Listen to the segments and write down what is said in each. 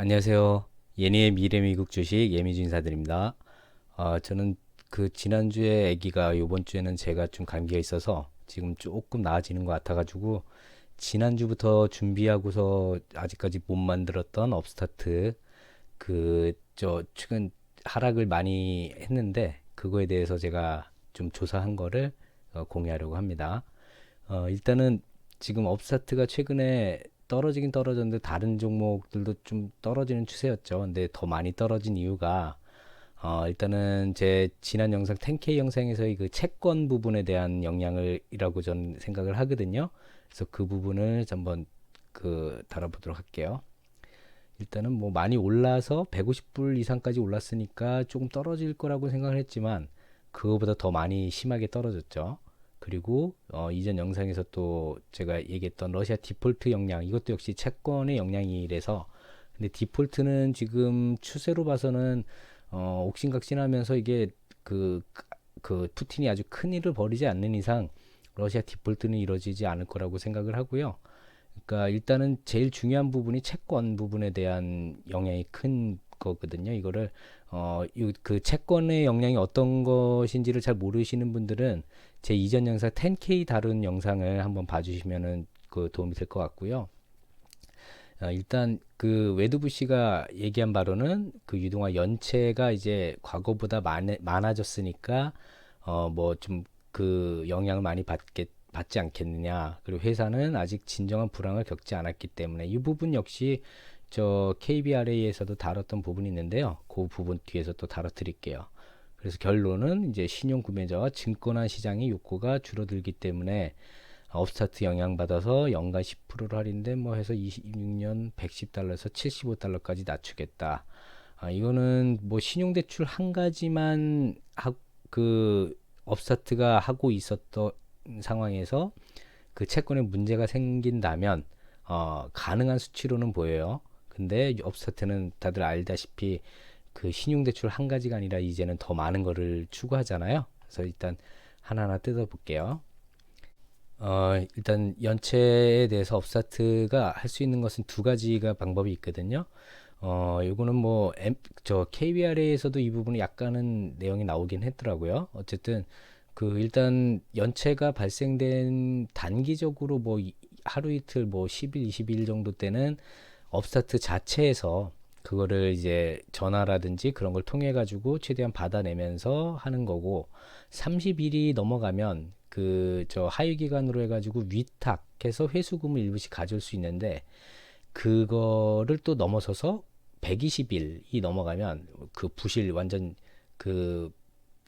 안녕하세요. 예니의 미래 미국 주식 예미주 인사드립니다. 저는 그 지난주에 아기가 요번 주에는 제가 좀 감기가 있어서 지금 조금 나아지는 것 같아가지고 지난주부터 준비하고서 아직까지 못 만들었던 업스타트 최근 하락을 많이 했는데 그거에 대해서 제가 좀 조사한 거를 공유하려고 합니다. 일단은 지금 업스타트가 최근에 떨어지긴 떨어졌는데 다른 종목들도 좀 떨어지는 추세였죠. 근데 더 많이 떨어진 이유가 일단은 제 지난 영상 10K 영상에서의 그 채권 부분에 대한 영향을이라고 저는 생각을 하거든요. 그래서 그 부분을 한번 다뤄보도록 할게요. 일단은 뭐 많이 올라서 150불 이상까지 올랐으니까 조금 떨어질 거라고 생각을 했지만 그거보다 더 많이 심하게 떨어졌죠. 그리고 이전 영상에서 또 제가 얘기했던 러시아 디폴트 영향 이것도 역시 채권의 영향이래서 근데 디폴트는 지금 추세로 봐서는 옥신각신하면서 이게 푸틴이 아주 큰 일을 벌이지 않는 이상 러시아 디폴트는 이루어지지 않을 거라고 생각을 하고요. 그러니까 일단은 제일 중요한 부분이 채권 부분에 대한 영향이 큰 거거든요. 이거를 그 채권의 영향이 어떤 것인지를 잘 모르시는 분들은 제 이전 영상 10K 다룬 영상을 한번 봐주시면은 그 도움이 될 것 같고요. 일단 그 웨드부 씨가 얘기한 바로는 그 유동화 연체가 이제 과거보다 많아졌으니까 뭐 좀 그 영향을 많이 받지 않겠느냐. 그리고 회사는 아직 진정한 불황을 겪지 않았기 때문에 이 부분 역시 저 KBRA에서도 다뤘던 부분이 있는데요. 그 부분 뒤에서 또 다뤄드릴게요. 그래서 결론은 이제 신용 구매자와 증권화 시장의 욕구가 줄어들기 때문에 업스타트 영향받아서 연간 10%를 할인돼 뭐 해서 26년 110달러에서 75달러까지 낮추겠다. 이거는 뭐 신용대출 한 가지만 그 업스타트가 하고 있었던 상황에서 그 채권에 문제가 생긴다면 가능한 수치로는 보여요. 근데 업스타트는 다들 알다시피 그 신용대출 한 가지가 아니라 이제는 더 많은 거를 추구하잖아요. 그래서 일단 하나하나 뜯어볼게요. 일단 연체에 대해서 업스타트가 할 수 있는 것은 두 가지가 방법이 있거든요. 요거는 뭐, KBRA에서도 이 부분이 약간은 내용이 나오긴 했더라고요. 어쨌든, 일단 연체가 발생된 단기적으로 뭐, 하루 이틀 뭐, 10일, 20일 정도 때는 업스타트 자체에서 그거를 이제 전화라든지 그런 걸 통해 가지고 최대한 받아내면서 하는 거고 30일이 넘어가면 하위 기간으로 해가지고 위탁해서 회수금을 일부씩 가져올 수 있는데 그거를 또 넘어서서 120일이 넘어가면 그 부실 완전 그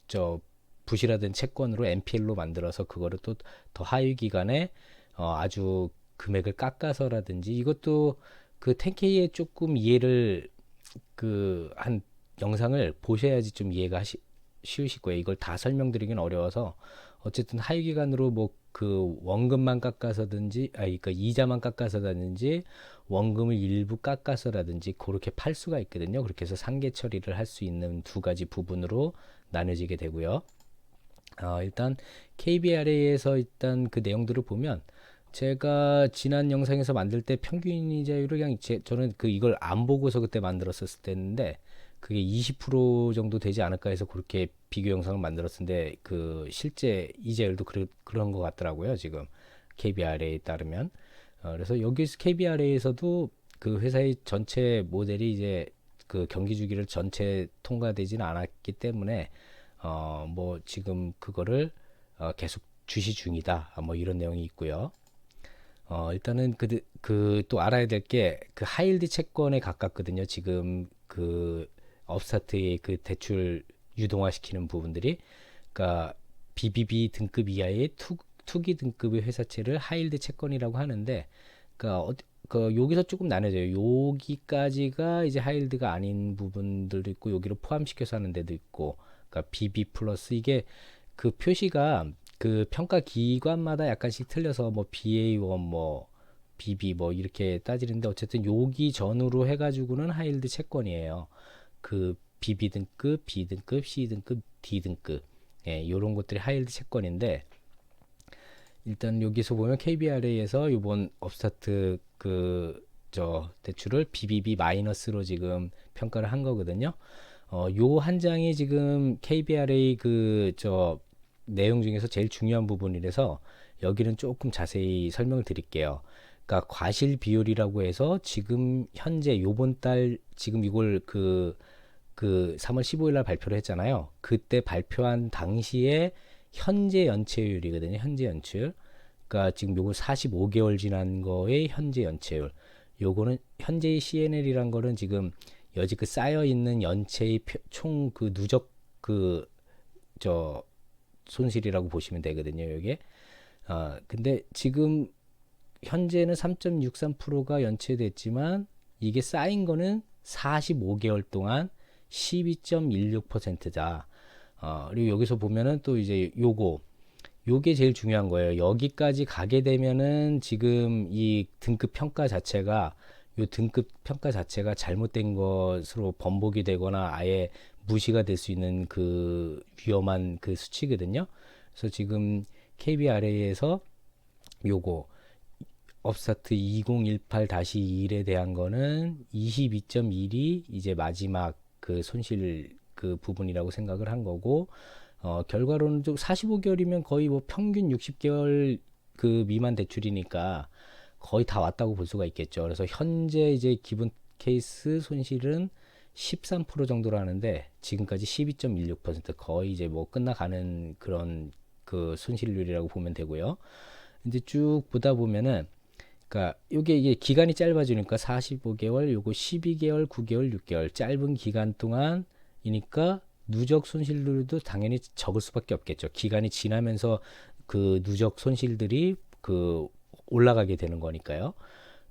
저 부실화된 채권으로 NPL로 만들어서 그거를 또 더 하위 기간에 아주 금액을 깎아서라든지 이것도 그 10K에 조금 이해를 한 영상을 보셔야지 좀 쉬우실 거예요. 이걸 다 설명드리긴 어려워서 어쨌든 하위 기간으로 뭐 그 원금만 깎아서든지 그러니까 이자만 깎아서라든지 원금을 일부 깎아서라든지 그렇게 팔 수가 있거든요. 그렇게 해서 상계 처리를 할 수 있는 두 가지 부분으로 나눠지게 되고요. 일단 KBRA에서 일단 그 내용들을 보면 제가 지난 영상에서 만들 때 평균 이자율을 그냥 저는 이걸 안 보고서 그때 만들었을 때인데 그게 20% 정도 되지 않을까 해서 그렇게 비교 영상을 만들었는데 그 실제 이자율도 그런 것 같더라고요. 지금 KBRA에 따르면 그래서 여기 KBRA에서도 그 회사의 전체 모델이 이제 그 경기 주기를 전체 통과되지는 않았기 때문에 뭐 지금 그거를 계속 주시 중이다. 뭐 이런 내용이 있고요. 일단은 또 알아야 될 게 그 하이힐드 채권에 가깝거든요. 지금 그 업스타트의 그 대출 유동화시키는 부분들이 그러니까 BBB 등급 이하의 투기 등급의 회사채를 하이힐드 채권이라고 하는데 여기서 조금 나눠져요. 여기까지가 이제 하이힐드가 아닌 부분들도 있고 여기를 포함시켜서 하는 데도 있고 그러니까 BB 플러스 이게 그 표시가 그 평가 기관마다 약간씩 틀려서 뭐 BA1 뭐 BB 뭐 이렇게 따지는데 어쨌든 여기 전후로 해가지고는 하이힐드 채권이에요. 그 BB 등급, B 등급, C 등급, D 등급 요런 것들이 하이힐드 채권인데 일단 여기서 보면 KBRA에서 이번 업스타트 저 대출을 BBB 마이너스로 지금 평가를 한 거거든요. 요 한 장이 지금 KBRA 그 저 내용 중에서 제일 중요한 부분이라서 여기는 조금 자세히 설명을 드릴게요. 그러니까 과실 비율이라고 해서 지금 현재 요번 달 지금 이걸 그 3월 15일 날 발표를 했잖아요. 그때 발표한 당시에 현재 연체율이거든요. 현재 연체율. 그러니까 지금 요거 45개월 지난 거의 현재 연체율. 요거는 현재의 CNL이란 거는 지금 여지껏 쌓여 있는 연체의 총 그 누적 그 저 손실이라고 보시면 되거든요. 이게. 근데 지금 현재는 3.63%가 연체됐지만 이게 쌓인 거는 45개월 동안 12.16%다. 그리고 여기서 보면은 또 이제 요게 제일 중요한 거예요. 여기까지 가게 되면은 지금 이 등급 평가 자체가 요 등급 평가 자체가 잘못된 것으로 번복이 되거나 아예 무시가 될 수 있는 그 위험한 그 수치거든요. 그래서 지금 KBRA에서 요거 업스타트 2018-1에 대한 거는 22.1이 이제 마지막 그 손실 그 부분이라고 생각을 한 거고, 결과로는 좀 45개월이면 거의 뭐 평균 60개월 그 미만 대출이니까 거의 다 왔다고 볼 수가 있겠죠. 그래서 현재 이제 기본 케이스 손실은 13% 정도로 하는데 지금까지 12.16% 거의 이제 뭐 끝나가는 그런 그 손실률이라고 보면 되고요. 이제 쭉 보다 보면은 그러니까 이게 기간이 짧아지니까 45개월, 요거 12개월, 9개월, 6개월 짧은 기간 동안이니까 누적 손실률도 당연히 적을 수밖에 없겠죠. 기간이 지나면서 그 누적 손실들이 그 올라가게 되는 거니까요.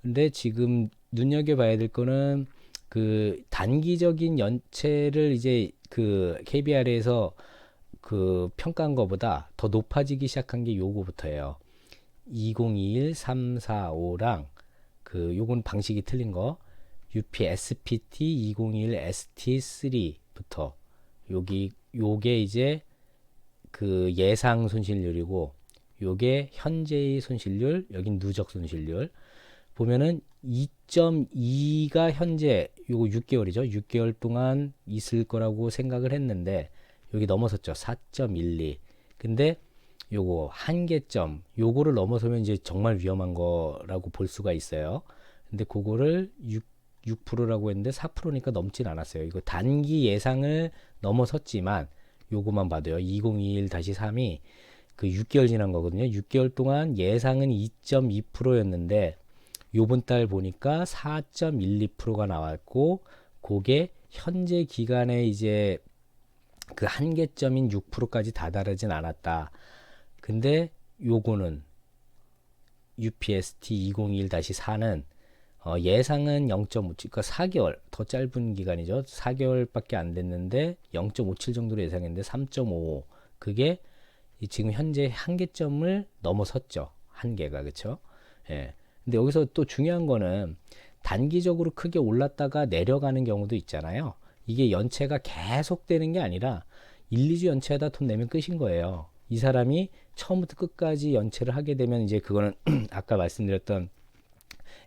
근데 지금 눈여겨봐야 될 거는 그 단기적인 연체를 이제 그 KBR에서 그 평가한 것보다 더 높아지기 시작한 게 요거부터예요. 2021, 3, 4, 5랑 그 요건 방식이 틀린 거 UPSPT 2021 ST3부터 요게 이제 그 예상 손실률이고 요게 현재의 손실률, 여긴 누적 손실률. 보면은 2.2가 현재 요거 6개월이죠. 6개월 동안 있을 거라고 생각을 했는데 여기 넘어섰죠. 4.12. 근데 요거 한계점 요거를 넘어서면 이제 정말 위험한 거라고 볼 수가 있어요. 근데 그거를 6%라고 했는데 4%니까 넘진 않았어요. 이거 단기 예상을 넘어섰지만 요거만 봐도요. 2021-3이 그 6개월 지난 거거든요. 6개월 동안 예상은 2.2%였는데 요번 달 보니까 4.12%가 나왔고 그게 현재 기간에 이제 그 한계점인 6%까지 다다르진 않았다. 근데 요거는 UPST 2021-4는 예상은 0.57, 그러니까 4개월 더 짧은 기간이죠. 4개월밖에 안 됐는데 0.57 정도로 예상했는데 3.55. 그게 지금 현재 한계점을 넘어섰죠. 한계가 그렇죠. 예. 근데 여기서 또 중요한 거는 단기적으로 크게 올랐다가 내려가는 경우도 있잖아요. 이게 연체가 계속 되는 게 아니라 1, 2주 연체하다 돈 내면 끝인 거예요. 이 사람이 처음부터 끝까지 연체를 하게 되면 이제 그거는 아까 말씀드렸던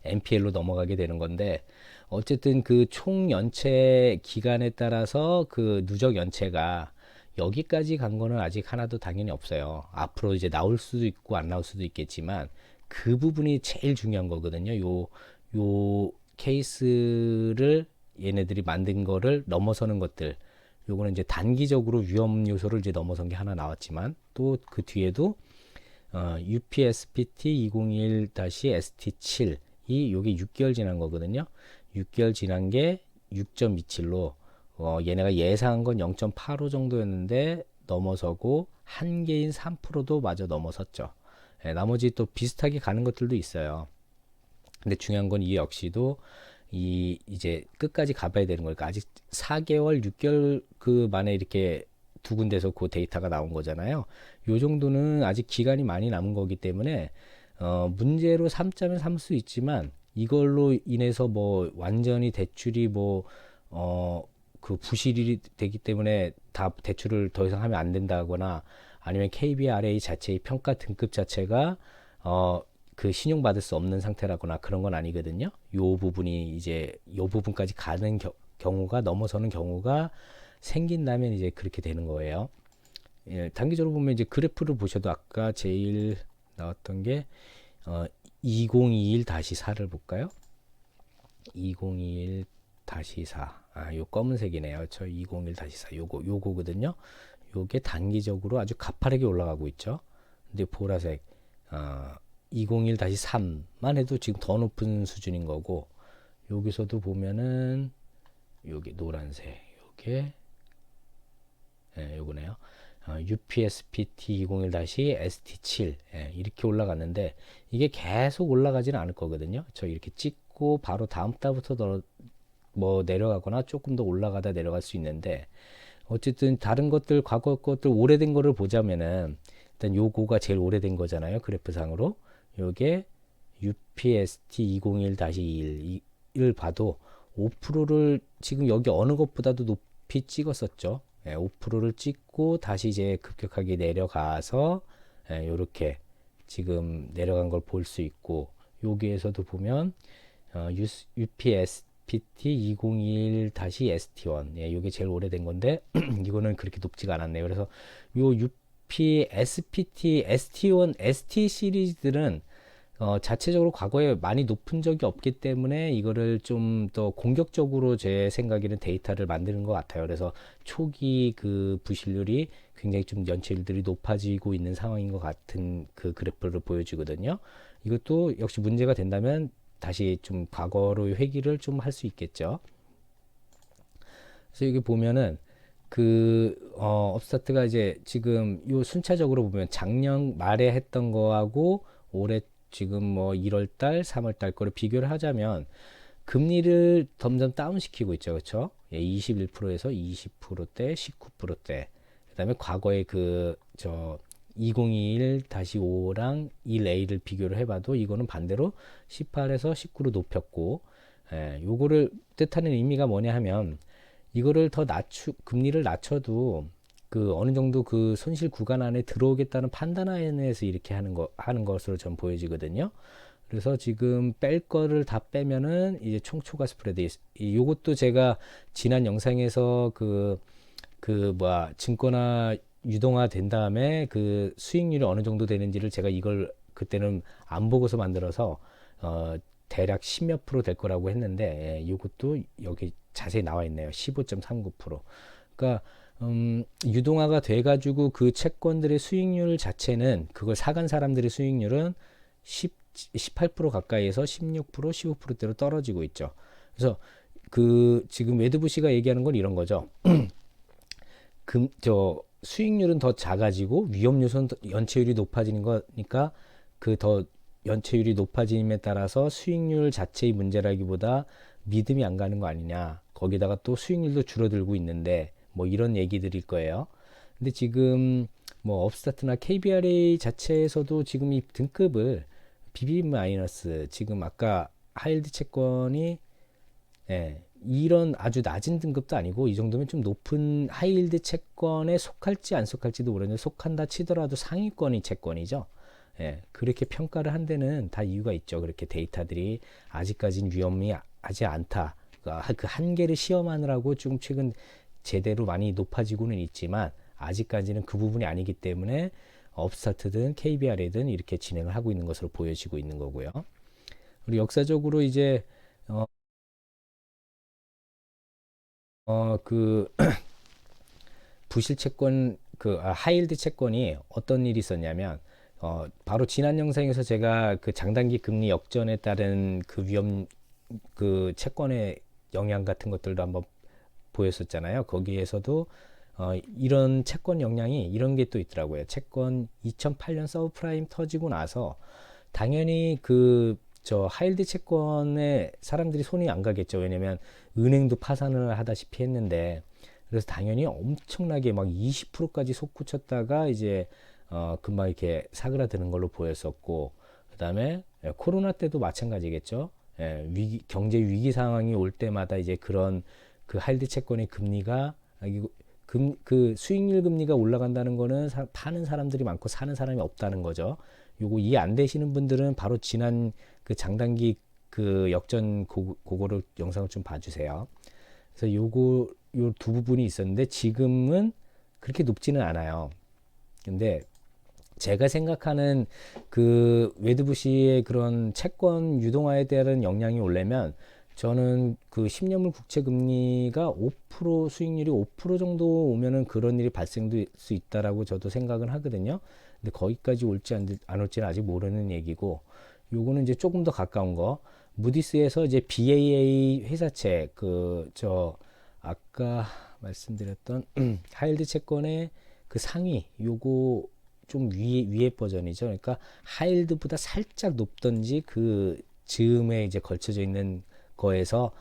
NPL로 넘어가게 되는 건데 어쨌든 그 총 연체 기간에 따라서 그 누적 연체가 여기까지 간 거는 아직 하나도 당연히 없어요. 앞으로 이제 나올 수도 있고 안 나올 수도 있겠지만 그 부분이 제일 중요한 거거든요. 요 케이스를 얘네들이 만든 거를 넘어서는 것들. 요거는 이제 단기적으로 위험 요소를 이제 넘어선 게 하나 나왔지만 또 그 뒤에도 UPSPT 2021-ST7 요게 6개월 지난 거거든요. 6개월 지난 게 6.27로 얘네가 예상한 건 0.85 정도였는데 넘어서고 한계인 3%도 마저 넘어섰죠. 예, 나머지 또 비슷하게 가는 것들도 있어요. 근데 중요한 건 이 역시도 이제 끝까지 가봐야 되는 거니까 아직 4개월, 6개월 그 만에 이렇게 두 군데서 그 데이터가 나온 거잖아요. 요 정도는 아직 기간이 많이 남은 거기 때문에 문제로 삼자면 삼을 수 있지만 이걸로 인해서 뭐 완전히 대출이 그 부실이 되기 때문에 다 대출을 더 이상 하면 안 된다거나 아니면 KBRA 자체의 평가 등급 자체가 그 신용받을 수 없는 상태라거나 그런 건 아니거든요. 요 부분이 이제 요 부분까지 가는 경우가 넘어서는 경우가 생긴다면 이제 그렇게 되는 거예요. 예, 단기적으로 보면 이제 그래프를 보셔도 아까 제일 나왔던 게 2021-4를 볼까요? 2021-4. 요 검은색이네요. 저 2021-4 요거거든요. 요게 단기적으로 아주 가파르게 올라가고 있죠. 근데 보라색 201-3만 해도 지금 더 높은 수준인 거고, 여기서도 보면은 요게 노란색 요게 요거네요. UPSPT 201-ST7 이렇게 올라갔는데 이게 계속 올라가지는 않을 거거든요. 저 이렇게 찍고 바로 다음 달부터 뭐 내려가거나 조금 더 올라가다 내려갈 수 있는데, 어쨌든 다른 것들 과거 것들 오래된 거를 보자면은 일단 요거가 제일 오래된 거잖아요. 그래프상으로 요게 UPST 201-1을 봐도 5%를 지금 여기 어느 것보다도 높이 찍었었죠. 5%를 찍고 다시 이제 급격하게 내려가서 요렇게 지금 내려간 걸 볼 수 있고, 여기에서도 보면 UPSPT 201-ST1 요게 제일 오래된 건데 이거는 그렇게 높지가 않았네요. 그래서 요 UPSPT, ST1, ST 시리즈들은 자체적으로 과거에 많이 높은 적이 없기 때문에 이거를 좀 더 공격적으로 제 생각에는 데이터를 만드는 것 같아요. 그래서 초기 그 부실률이 굉장히 좀 연체율들이 높아지고 있는 상황인 것 같은 그 그래프를 보여주거든요. 이것도 역시 문제가 된다면 다시 좀 과거로 회귀를 좀 할 수 있겠죠. 그래서 여기 보면은 업스타트가 이제 지금 요 순차적으로 보면 작년 말에 했던 거하고 올해 지금 뭐 1월달, 3월달 거를 비교를 하자면 금리를 점점 다운시키고 있죠. 그렇죠? 21%에서 20%대, 19%대. 그다음에 과거의 저 2021-5랑 1A를 비교를 해봐도 이거는 반대로 18에서 19로 높였고, 요거를 뜻하는 의미가 뭐냐 하면 이거를 더 금리를 낮춰도 그 어느 정도 그 손실 구간 안에 들어오겠다는 판단 하에서 이렇게 하는 것으로 전 보여지거든요. 그래서 지금 뺄 거를 다 빼면은 이제 총 초과 스프레드, 요것도 제가 지난 영상에서 증권화 유동화 된 다음에 그 수익률이 어느 정도 되는지를 제가 이걸 그때는 안 보고서 만들어서 대략 10몇 프로 될 거라고 했는데, 이것도 여기 자세히 나와 있네요. 15.39%. 그러니까 유동화가 돼가지고 그 채권들의 수익률 자체는, 그걸 사간 사람들의 수익률은 18% 가까이에서 16%, 15%대로 떨어지고 있죠. 그래서 지금 매드부시가 얘기하는 건 이런 거죠. 수익률은 더 작아지고 위험 요소는 연체율이 높아지는 거니까, 그 더 연체율이 높아짐에 따라서 수익률 자체의 문제라기보다 믿음이 안 가는 거 아니냐. 거기다가 또 수익률도 줄어들고 있는데 뭐 이런 얘기들일 거예요. 근데 지금 뭐 업스타트나 KBRA 자체에서도 지금 이 등급을 BB 마이너스, 지금 아까 하이힐드 채권이 이런 아주 낮은 등급도 아니고 이 정도면 좀 높은 하이힐드 채권에 속할지 안 속할지도 모르는데, 속한다 치더라도 상위권이 채권이죠. 그렇게 평가를 한 데는 다 이유가 있죠. 그렇게 데이터들이 아직까지는 위험하지 않다. 그 한계를 시험하느라고 좀 최근 제대로 많이 높아지고는 있지만 아직까지는 그 부분이 아니기 때문에 업스타트든 KBR이든 이렇게 진행을 하고 있는 것으로 보여지고 있는 거고요. 그리고 역사적으로 이제 부실 채권, 하이힐드 채권이 어떤 일이 있었냐면, 바로 지난 영상에서 제가 그 장단기 금리 역전에 따른 그 위험, 그 채권의 영향 같은 것들도 한번 보였었잖아요. 거기에서도 이런 채권 영향이 이런 게 또 있더라고요. 채권 2008년 서브프라임 터지고 나서 당연히 저 하이힐드 채권에 사람들이 손이 안 가겠죠. 왜냐면 은행도 파산을 하다시피 했는데, 그래서 당연히 엄청나게 막 20%까지 솟구쳤다가 이제 금방 이렇게 사그라드는 걸로 보였었고, 그다음에 코로나 때도 마찬가지겠죠. 경제 위기 상황이 올 때마다 이제 그런 그 하이힐드 채권의 금리가 그 수익률 금리가 올라간다는 거는 파는 사람들이 많고 사는 사람이 없다는 거죠. 요거 이해 안 되시는 분들은 바로 지난 그 장단기 그 역전 그거를 영상을 좀 봐주세요. 그래서 요거 요 두 부분이 있었는데 지금은 그렇게 높지는 않아요. 근데 제가 생각하는 그 웨드부시의 그런 채권 유동화에 대한 영향이 오려면 저는 그 10년물 국채 금리가 5% 수익률이 5% 정도 오면은 그런 일이 발생될 수 있다라고 저도 생각은 하거든요. 근데 거기까지 올지 안 올지는 아직 모르는 얘기고, 요거는 이제 조금 더 가까운 거, 무디스에서 이제 BAA 회사채 그 저 아까 말씀드렸던 하이힐드 채권의 그 상위 요거 좀 위에 버전이죠. 그러니까 하이힐드보다 살짝 높던지 그 즈음에 이제 걸쳐져 있는 거에서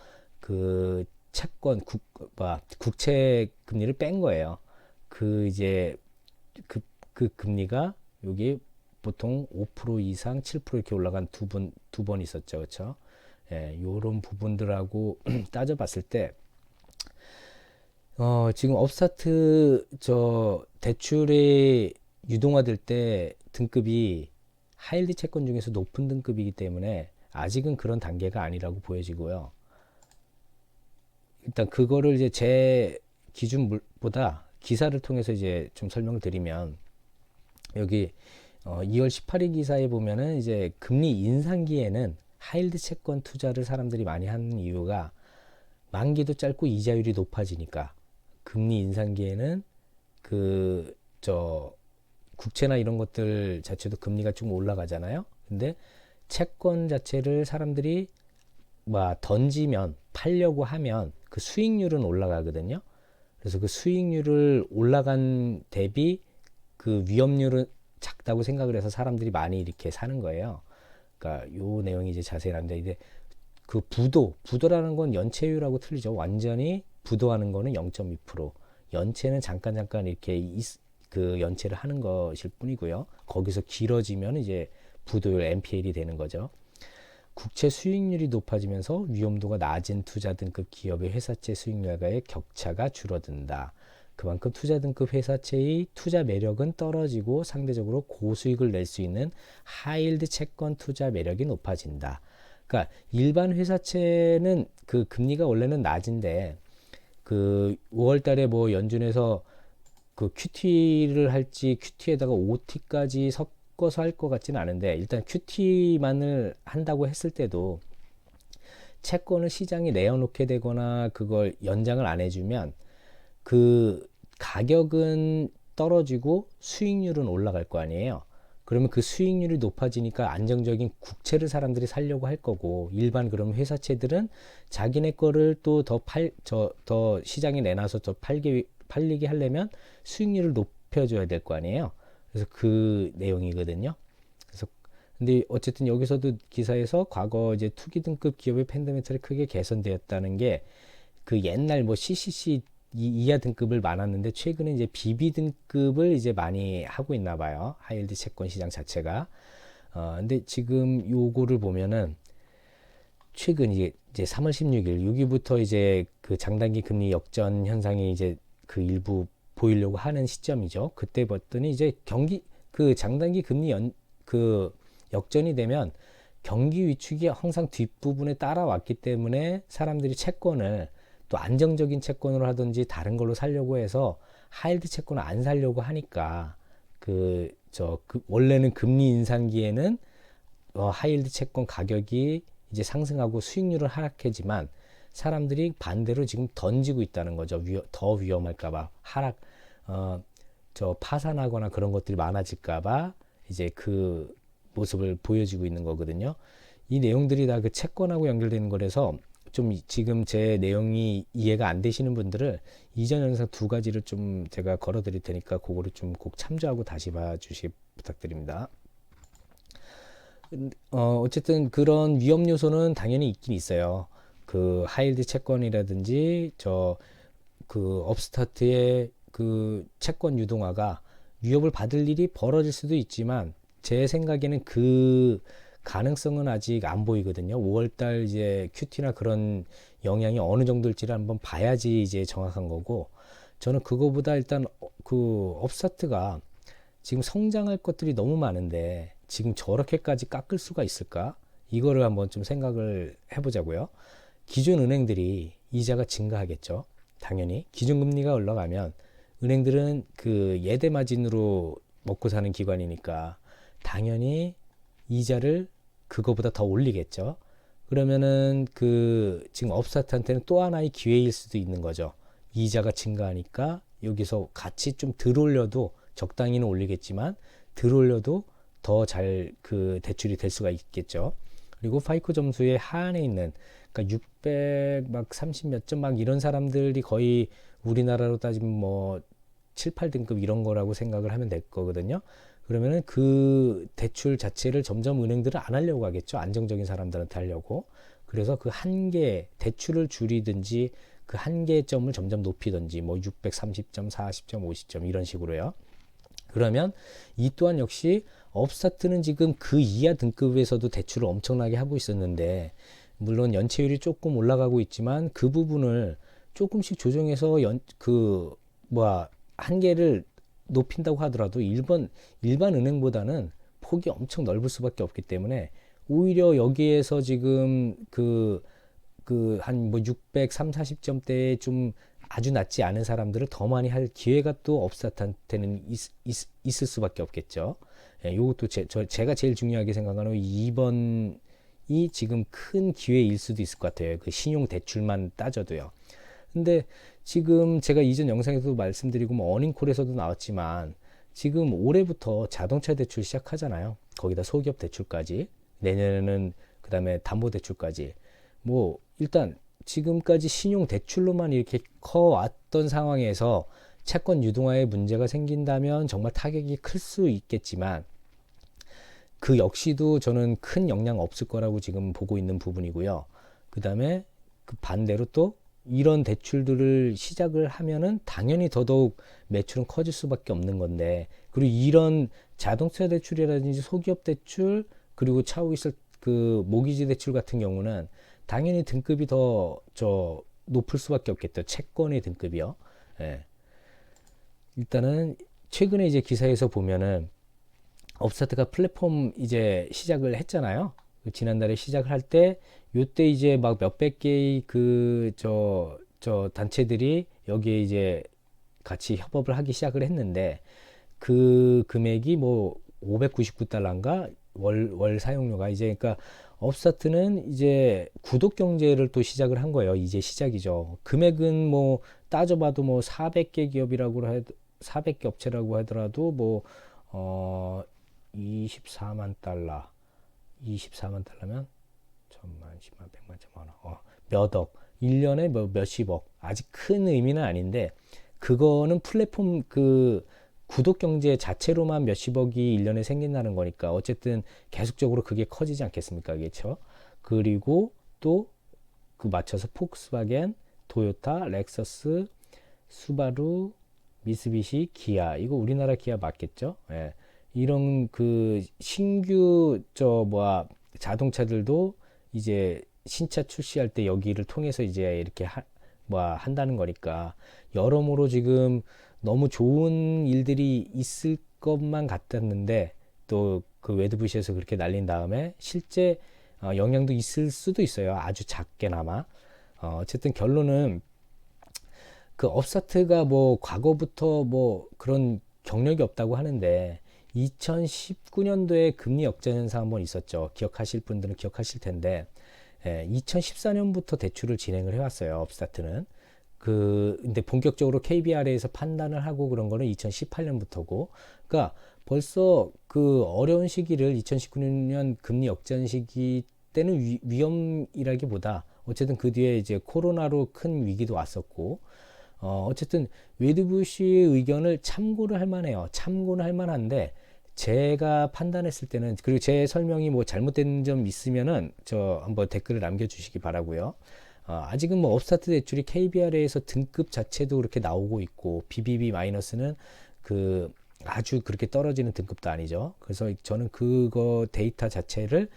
그 채권 국채 금리를 뺀 거예요. 그 이제 그 금리가 여기 보통 5% 이상 7% 이렇게 올라간 두 번 있었죠. 그렇죠? 예, 요런 부분들하고 따져봤을 때 지금 업스타트 저 대출이 유동화될 때 등급이 하이힐드 채권 중에서 높은 등급이기 때문에 아직은 그런 단계가 아니라고 보여지고요. 일단 그거를 이제 제 기준보다 기사를 통해서 이제 좀 설명을 드리면, 여기 2월 18일 기사에 보면은 이제 금리 인상기에는 하이힐드 채권 투자를 사람들이 많이 하는 이유가 만기도 짧고 이자율이 높아지니까. 금리 인상기에는 그 저 국채나 이런 것들 자체도 금리가 좀 올라가잖아요. 근데 채권 자체를 사람들이 던지면 팔려고 하면 그 수익률은 올라가거든요. 그래서 그 수익률을 올라간 대비 그 위험률은 작다고 생각을 해서 사람들이 많이 이렇게 사는 거예요. 그러니까 요 내용이 이제 자세히 나는데, 이제 그 부도라는 건 연체율하고 틀리죠. 완전히 부도하는 거는 0.2%, 연체는 잠깐 이렇게 그 연체를 하는 것일 뿐이고요. 거기서 길어지면 이제 부도율 NPL이 되는 거죠. 국채 수익률이 높아지면서 위험도가 낮은 투자 등급 기업의 회사채 수익률과의 격차가 줄어든다. 그만큼 투자 등급 회사채의 투자 매력은 떨어지고 상대적으로 고수익을 낼 수 있는 하이힐드 채권 투자 매력이 높아진다. 그러니까 일반 회사채는 그 금리가 원래는 낮은데 그 5월 달에 뭐 연준에서 그 QT를 할지 QT에다가 OT까지 섞어서 할 것 같지는 않은데, 일단 QT만을 한다고 했을 때도 채권을 시장에 내어놓게 되거나 그걸 연장을 안 해주면 그 가격은 떨어지고 수익률은 올라갈 거 아니에요. 그러면 그 수익률이 높아지니까 안정적인 국채를 사람들이 사려고 할 거고, 일반 그럼 회사채들은 자기네 거를 또 더 시장에 내놔서 더 팔리게 하려면 수익률을 높여줘야 될 거 아니에요. 그래서 그 내용이거든요. 그래서 근데 어쨌든 여기서도 기사에서 과거 이제 투기 등급 기업의 펀더멘털이 크게 개선되었다는 게, 그 옛날 뭐 CCC 이하 등급을 많았는데 최근에 이제 BB 등급을 이제 많이 하고 있나 봐요. 하이힐드 채권 시장 자체가. 근데 지금 요거를 보면은 최근 이제 3월 16일 여기부터 이제 그 장단기 금리 역전 현상이 이제 그 일부 보이려고 하는 시점이죠. 그때 봤더니 이제 그 장단기 금리 그 역전이 되면 경기 위축이 항상 뒷부분에 따라왔기 때문에 사람들이 채권을 또 안정적인 채권으로 하든지 다른 걸로 살려고 해서 하이힐드 채권을 안 살려고 하니까 원래는 금리 인상기에는 하이힐드 채권 가격이 이제 상승하고 수익률은 하락하지만 사람들이 반대로 지금 던지고 있다는 거죠. 더 위험할까봐 파산하거나 그런 것들이 많아질까봐 이제 그 모습을 보여주고 있는 거거든요. 이 내용들이 다 그 채권하고 연결되는 거라서 좀 지금 제 내용이 이해가 안 되시는 분들은 이전 영상 두 가지를 좀 제가 걸어 드릴 테니까 그거를 좀 꼭 참조하고 다시 봐주시 부탁드립니다. 어쨌든 그런 위험 요소는 당연히 있긴 있어요. 그 하이힐드 채권이라든지 그 업스타트의 그 채권 유동화가 위협을 받을 일이 벌어질 수도 있지만 제 생각에는 그 가능성은 아직 안 보이거든요. 5월달 이제 QT나 그런 영향이 어느 정도일지를 한번 봐야지 이제 정확한 거고, 저는 그거보다 일단 그 업스타트가 지금 성장할 것들이 너무 많은데 지금 저렇게까지 깎을 수가 있을까? 이거를 한번 좀 생각을 해보자고요. 기존 은행들이 이자가 증가하겠죠. 당연히 기준금리가 올라가면 은행들은 그 예대 마진으로 먹고 사는 기관이니까 당연히 이자를 그거보다 더 올리겠죠. 그러면은 그 지금 업스타트한테는 또 하나의 기회일 수도 있는 거죠. 이자가 증가하니까 여기서 같이 좀 덜 올려도 적당히는 올리겠지만 덜 올려도 더 잘 그 대출이 될 수가 있겠죠. 그리고 파이코 점수의 하한에 있는 그러니까 600 막 30 몇 점 막 이런 사람들이 거의 우리나라로 따지면 뭐 7, 8등급 이런 거라고 생각을 하면 될 거거든요. 그러면은 그 대출 자체를 점점 은행들은 안 하려고 하겠죠. 안정적인 사람들한테 하려고. 그래서 그 한계 대출을 줄이든지 그 한계점을 점점 높이든지 뭐 630점, 40점, 50점 이런 식으로요. 그러면 이 또한 역시 업스타트는 지금 그 이하 등급에서도 대출을 엄청나게 하고 있었는데 물론 연체율이 조금 올라가고 있지만 그 부분을 조금씩 조정해서 한계를 높인다고 하더라도 일반 은행보다는 폭이 엄청 넓을 수밖에 없기 때문에 오히려 여기에서 지금 한 뭐 630, 40점대에 좀 아주 낮지 않은 사람들을 더 많이 할 기회가 또 업스타트한테는 있을 수밖에 없겠죠. 예, 요것도 제가 제일 중요하게 생각하는 2번이 지금 큰 기회일 수도 있을 것 같아요. 그 신용 대출만 따져도요. 근데 지금 제가 이전 영상에서도 말씀드리고 뭐 어닝콜에서도 나왔지만 지금 올해부터 자동차 대출 시작하잖아요. 거기다 소기업 대출까지 내년에는 그다음에 담보 대출까지 뭐 일단 지금까지 신용 대출로만 이렇게 커왔던 상황에서 채권 유동화에 문제가 생긴다면 정말 타격이 클 수 있겠지만 그 역시도 저는 큰 영향 없을 거라고 지금 보고 있는 부분이고요. 그다음에 그 반대로 또 이런 대출들을 시작을 하면은 당연히 더더욱 매출은 커질 수밖에 없는 건데 그리고 이런 자동차 대출이라든지 소기업 대출 그리고 차후 있을 그 모기지 대출 같은 경우는 당연히 등급이 더 높을 수밖에 없겠죠. 채권의 등급이요. 예. 일단은 최근에 이제 기사에서 보면은 업스타트가 플랫폼 이제 시작을 했잖아요. 지난달에 시작을 할 때 요때 이제 막 몇백 개의 단체들이 여기에 이제 같이 협업을 하기 시작을 했는데 그 금액이 뭐 599달러인가 월 사용료가 이제 그러니까 업스타트는 이제 구독 경제를 또 시작을 한 거예요. 이제 시작이죠. 금액은 뭐 따져봐도 뭐 400개 기업이라고 400개 업체라고 하더라도 뭐 24만 달러 24만 달러면 천만, 10만, 100만, 천만 원, 몇억, 1년에 뭐 몇십억. 아직 큰 의미는 아닌데 그거는 플랫폼 그 구독 경제 자체로만 몇십억이 1년에 생긴다는 거니까 어쨌든 계속적으로 그게 커지지 않겠습니까? 그렇죠? 그리고 또 그 맞춰서 폭스바겐, 토요타, 렉서스, 수바루, 미쓰비시, 기아 이거 우리나라 기아 맞겠죠? 예. 이런 그 신규 자동차들도 이제 신차 출시할 때 여기를 통해서 이제 이렇게 한다는 거니까 여러모로 지금 너무 좋은 일들이 있을 것만 같았는데 또 그 웨드부시에서 그렇게 날린 다음에 실제 영향도 있을 수도 있어요. 아주 작게나마. 어쨌든 결론은 그 업스타트가 뭐 과거부터 뭐 그런 경력이 없다고 하는데 2019년도에 금리 역전 현상 한번 있었죠. 기억하실 분들은 기억하실 텐데 2014년부터 대출을 진행을 해왔어요. 업스타트는. 근데 본격적으로 KBR에서 판단을 하고 그런 거는 2018년부터고, 그러니까 벌써 그 어려운 시기를 2019년 금리 역전 시기 때는 위험이라기보다 어쨌든 그 뒤에 이제 코로나로 큰 위기도 왔었고, 어쨌든 웨드부시의 의견을 참고를 할 만해요. 참고는 할 만한데 제가 판단했을 때는 그리고 제 설명이 뭐 잘못된 점 있으면은 한번 댓글을 남겨주시기 바라고요. 아직은 뭐 업스타트 대출이 KBR에서 등급 자체도 그렇게 나오고 있고 BBB 마이너스는 그 아주 그렇게 떨어지는 등급도 아니죠. 그래서 저는 그거 데이터 자체를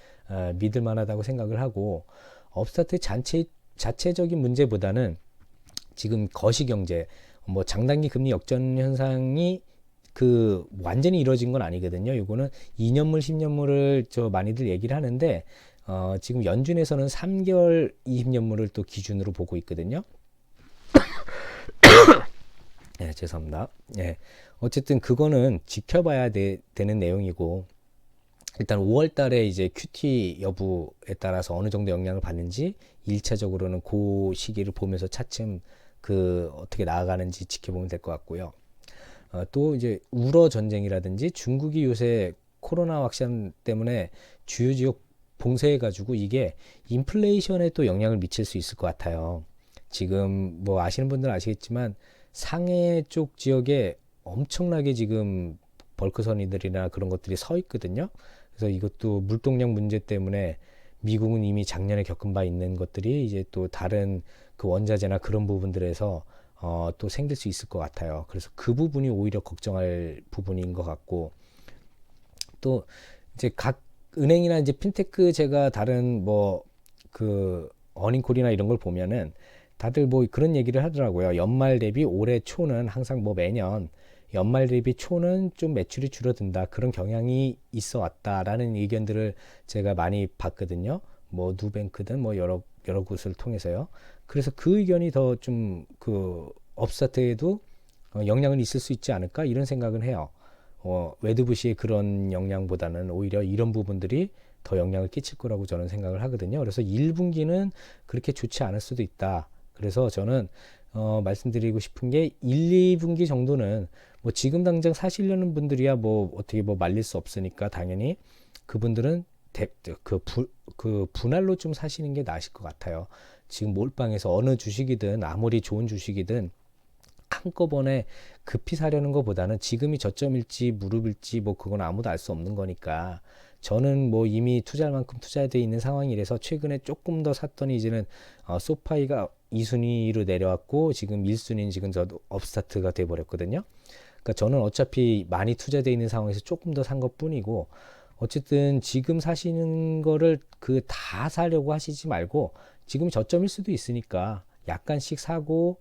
믿을 만하다고 생각을 하고 업스타트의 자체적인 문제보다는 지금 거시경제 뭐 장단기 금리 역전 현상이 그 완전히 이루어진 건 아니거든요. 이거는 2년물, 10년물을 저 많이들 얘기를 하는데 지금 연준에서는 3개월 20년물을 또 기준으로 보고 있거든요. 네, 죄송합니다. 예. 어쨌든 그거는 지켜봐야 되는 내용이고, 일단 5월 달에 이제 큐티 여부에 따라서 어느 정도 영향을 받는지 1차적으로는 그 시기를 보면서 차츰 그 어떻게 나아가는지 지켜보면 될 것 같고요. 또 이제 우러 전쟁이라든지 중국이 요새 코로나 확산 때문에 주요 지역 봉쇄해가지고 이게 인플레이션에 또 영향을 미칠 수 있을 것 같아요. 지금 뭐 아시는 분들은 아시겠지만 상해 쪽 지역에 엄청나게 지금 벌크선이들이나 그런 것들이 서 있거든요. 그래서 이것도 물동량 문제 때문에 미국은 이미 작년에 겪은 바 있는 것들이 이제 또 다른 그 원자재나 그런 부분들에서 또 생길 수 있을 것 같아요. 그래서 그 부분이 오히려 걱정할 부분인 것 같고, 또 이제 각 은행이나 이제 핀테크 제가 다른 뭐 그 어닝콜이나 이런 걸 보면은 다들 뭐 그런 얘기를 하더라고요. 연말 대비 올해 초는 항상 뭐 매년 연말 대비 초는 좀 매출이 줄어든다, 그런 경향이 있어 왔다라는 의견들을 제가 많이 봤거든요. 뭐 누뱅크든 뭐 여러 곳을 통해서요. 그래서 그 의견이 더 좀 그 업스타트에도 영향은 있을 수 있지 않을까 이런 생각은 해요. 웨드부시의 그런 영향보다는 오히려 이런 부분들이 더 영향을 끼칠 거라고 저는 생각을 하거든요. 그래서 1분기는 그렇게 좋지 않을 수도 있다. 그래서 저는 말씀드리고 싶은 게 1, 2분기 정도는 뭐 지금 당장 사시려는 분들이야 뭐 어떻게 뭐 말릴 수 없으니까 당연히 그분들은 그 분할로 좀 사시는 게 나으실 것 같아요. 지금 몰빵에서 어느 주식이든 아무리 좋은 주식이든 한꺼번에 급히 사려는 것보다는 지금이 저점일지 무릎일지 뭐 그건 아무도 알 수 없는 거니까, 저는 뭐 이미 투자할 만큼 투자되어 있는 상황이라서 최근에 조금 더 샀더니 이제는 소파이가 2순위로 내려왔고 지금 1순위는 지금 저도 업스타트가 돼 버렸거든요. 그러니까 저는 어차피 많이 투자되어 있는 상황에서 조금 더 산 것뿐이고, 어쨌든 지금 사시는 거를 그 다 사려고 하시지 말고 지금 저점일 수도 있으니까 약간씩 사고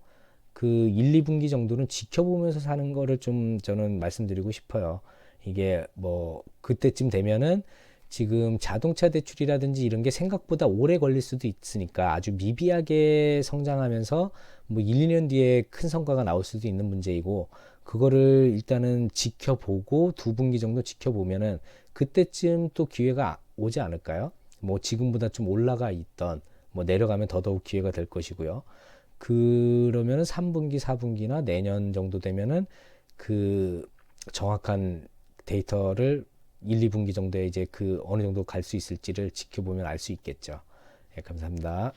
그 1, 2분기 정도는 지켜보면서 사는 거를 좀 저는 말씀드리고 싶어요. 이게 뭐 그때쯤 되면은 지금 자동차 대출이라든지 이런 게 생각보다 오래 걸릴 수도 있으니까 아주 미비하게 성장하면서 뭐 1, 2년 뒤에 큰 성과가 나올 수도 있는 문제이고, 그거를 일단은 지켜보고 2분기 정도 지켜보면은 그때쯤 또 기회가 오지 않을까요? 뭐 지금보다 좀 올라가 있던 뭐 내려가면 더더욱 기회가 될 것이고요. 그러면은 3분기, 4분기나 내년 정도 되면은 그 정확한 데이터를 1, 2분기 정도에 이제 그 어느 정도 갈 수 있을지를 지켜보면 알 수 있겠죠. 예, 감사합니다.